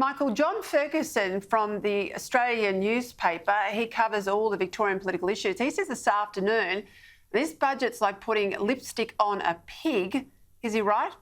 Michael, John Ferguson from the Australian newspaper, he covers all the Victorian political issues. He says this afternoon, this budget's like putting lipstick on a pig. Is he right?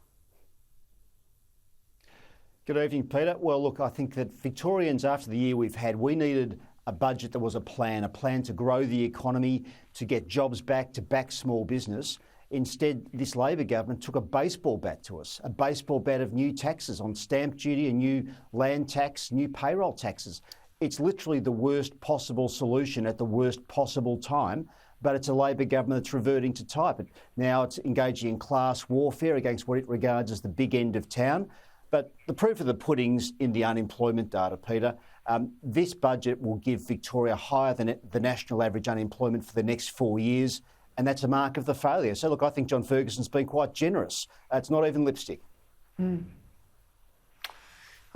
Good evening, Peter. Well, look, I think that Victorians, after the year we've had, we needed a budget that was a plan to grow the economy, to get jobs back, to back small business. Instead, this Labor government took a baseball bat to us, a baseball bat of new taxes on stamp duty, a new land tax, new payroll taxes. It's literally the worst possible solution at the worst possible time, but it's a Labor government that's reverting to type. Now it's engaging in class warfare against what it regards as the big end of town. But the proof of the pudding's in the unemployment data, Peter. This budget will give Victoria higher than the national average unemployment for the next 4 years, and that's a mark of the failure. So, look, I think John Ferguson's been quite generous. It's not even lipstick. I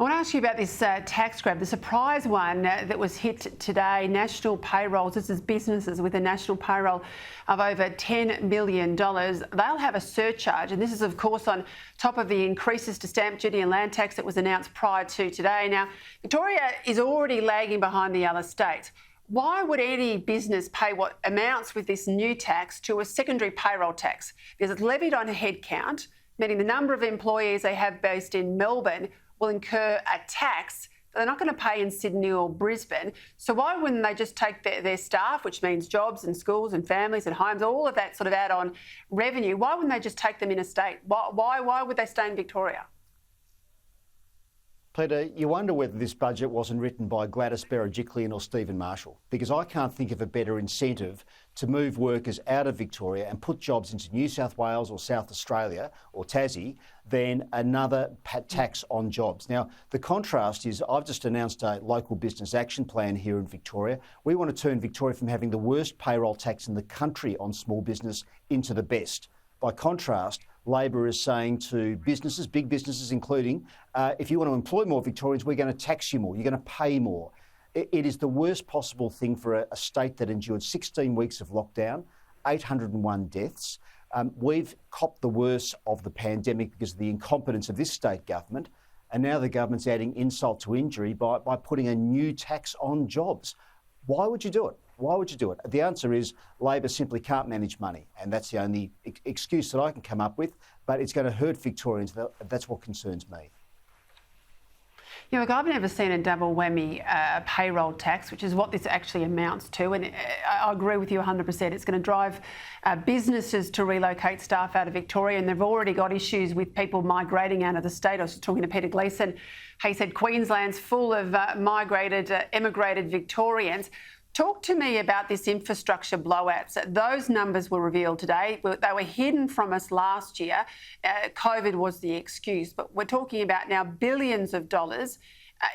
want to ask you about this tax grab, the surprise one that was hit today, national payrolls. This is businesses with a national payroll of over $10 million. They'll have a surcharge, and this is, of course, on top of the increases to stamp duty and land tax that was announced prior to today. Now, Victoria is already lagging behind the other states. Why would any business pay what amounts with this new tax to a secondary payroll tax? Because it's levied on a head count, meaning the number of employees they have based in Melbourne will incur a tax that they're not going to pay in Sydney or Brisbane. So why wouldn't they just take their staff, which means jobs and schools and families and homes, all of that sort of add-on revenue, why wouldn't they just take them interstate? Why would they stay in Victoria? Peter, you wonder whether this budget wasn't written by Gladys Berejiklian or Stephen Marshall, because I can't think of a better incentive to move workers out of Victoria and put jobs into New South Wales or South Australia or Tassie than another tax on jobs. Now, the contrast is I've just announced a local business action plan here in Victoria. We want to turn Victoria from having the worst payroll tax in the country on small business into the best. By contrast, Labor is saying to businesses, big businesses including, if you want to employ more Victorians, we're going to tax you more, you're going to pay more. It is the worst possible thing for a state that endured 16 weeks of lockdown, 801 deaths. We've copped the worst of the pandemic because of the incompetence of this state government, and now the government's adding insult to injury by putting a new tax on jobs. Why would you do it? Why would you do it? The answer is Labor simply can't manage money, and that's the only excuse that I can come up with, but it's going to hurt Victorians. That's what concerns me. Yeah, look, I've never seen a double whammy payroll tax, which is what this actually amounts to. And I agree with you 100%. It's going to drive businesses to relocate staff out of Victoria, and they've already got issues with people migrating out of the state. I was talking to Peter Gleeson. He said Queensland's full of emigrated Victorians. Talk to me about this infrastructure blowouts. Those numbers were revealed today. They were hidden from us last year. COVID was the excuse, but we're talking about now billions of dollars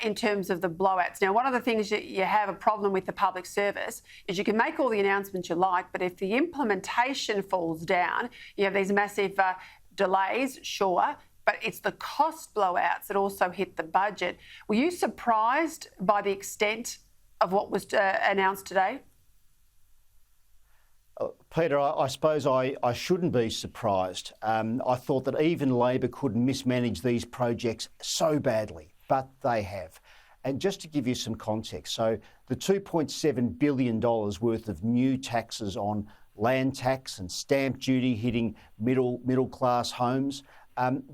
in terms of the blowouts. Now, one of the things you have a problem with the public service is you can make all the announcements you like, but if the implementation falls down, you have these massive delays, sure, but it's the cost blowouts that also hit the budget. Were you surprised by the extent of what was announced today? Peter, I suppose I shouldn't be surprised. I thought that even Labor could mismanage these projects so badly, but they have. And just to give you some context, so the $2.7 billion worth of new taxes on land tax and stamp duty hitting middle class homes,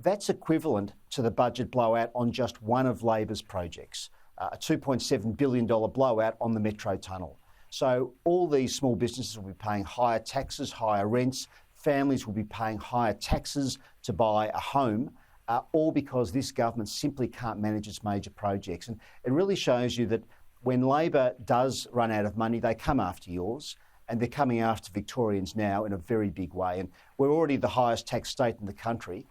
that's equivalent to the budget blowout on just one of Labor's projects. A $2.7 billion blowout on the Metro Tunnel. So all these small businesses will be paying higher taxes, higher rents. Families will be paying higher taxes to buy a home, all because this government simply can't manage its major projects. And it really shows you that when Labor does run out of money, they come after yours, and they're coming after Victorians now in a very big way. And we're already the highest tax state in the country.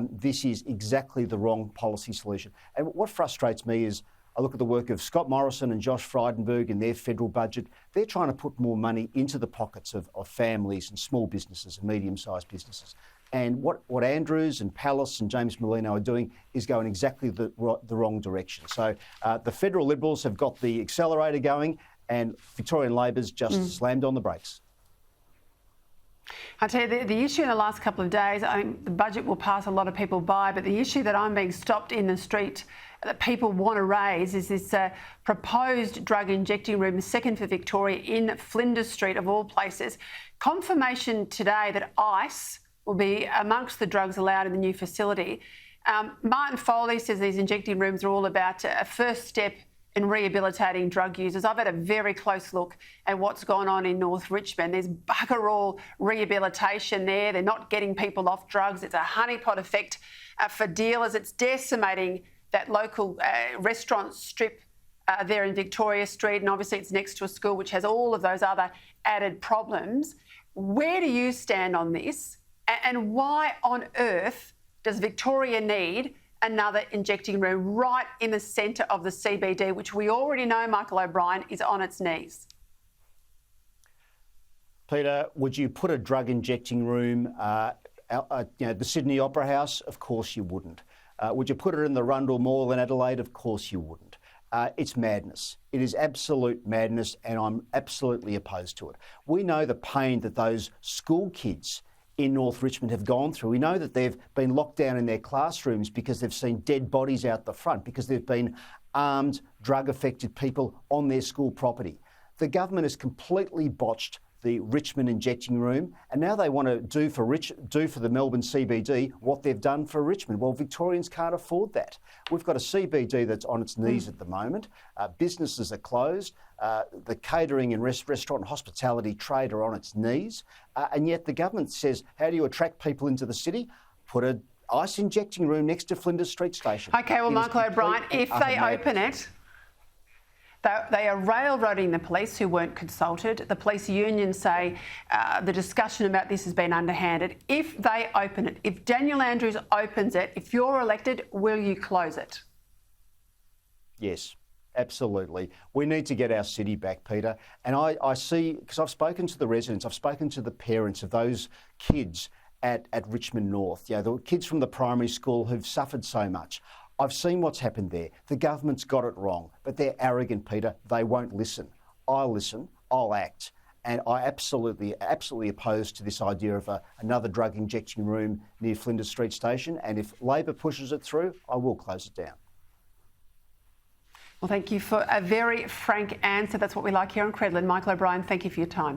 This is exactly the wrong policy solution. And what frustrates me is I look at the work of Scott Morrison and Josh Frydenberg in their federal budget. They're trying to put more money into the pockets of families and small businesses and medium-sized businesses. And what Andrews and Pallas and James Merlino are doing is going exactly the wrong direction. So the federal Liberals have got the accelerator going, and Victorian Labor's just slammed on the brakes. I tell you, the issue in the last couple of days, I mean, the budget will pass a lot of people by, but the issue that I'm being stopped in the street that people want to raise is this proposed drug injecting room, the second for Victoria, in Flinders Street, of all places. Confirmation today that ice will be amongst the drugs allowed in the new facility. Martin Foley says these injecting rooms are all about a first step in rehabilitating drug users. I've had a very close look at what's gone on in North Richmond. There's bugger all rehabilitation there. They're not getting people off drugs. It's a honeypot effect for dealers. It's decimating that local restaurant strip there in Victoria Street, and obviously it's next to a school which has all of those other added problems. Where do you stand on this, and why on earth does Victoria need another injecting room right in the centre of the CBD, which we already know, Michael O'Brien, is on its knees? Peter, would you put a drug injecting room at the Sydney Opera House? Of course you wouldn't. Would you put it in the Rundle Mall in Adelaide? Of course you wouldn't. It's madness. It is absolute madness, and I'm absolutely opposed to it. We know the pain that those school kids in North Richmond have gone through. We know that they've been locked down in their classrooms because they've seen dead bodies out the front, because there've been armed, drug-affected people on their school property. The government has completely botched the Richmond injecting room, and now they want to do for the Melbourne CBD what they've done for Richmond. Well, Victorians can't afford that. We've got a CBD that's on its knees at the moment. Businesses are closed. The catering and restaurant and hospitality trade are on its knees. And yet the government says, how do you attract people into the city? Put an ice injecting room next to Flinders Street Station. OK, well, Michael O'Brien, if they open it, they are railroading the police who weren't consulted. The police unions say the discussion about this has been underhanded. If they open it, if Daniel Andrews opens it, if you're elected, will you close it? Yes, absolutely. We need to get our city back, Peter. And I see, because I've spoken to the residents, I've spoken to the parents of those kids at Richmond North, the kids from the primary school who've suffered so much. I've seen what's happened there. The government's got it wrong, but they're arrogant, Peter. They won't listen. I'll listen. I'll act. And I absolutely opposed to this idea of another drug injecting room near Flinders Street Station. And if Labor pushes it through, I will close it down. Well, thank you for a very frank answer. That's what we like here on Credlin. Michael O'Brien, thank you for your time.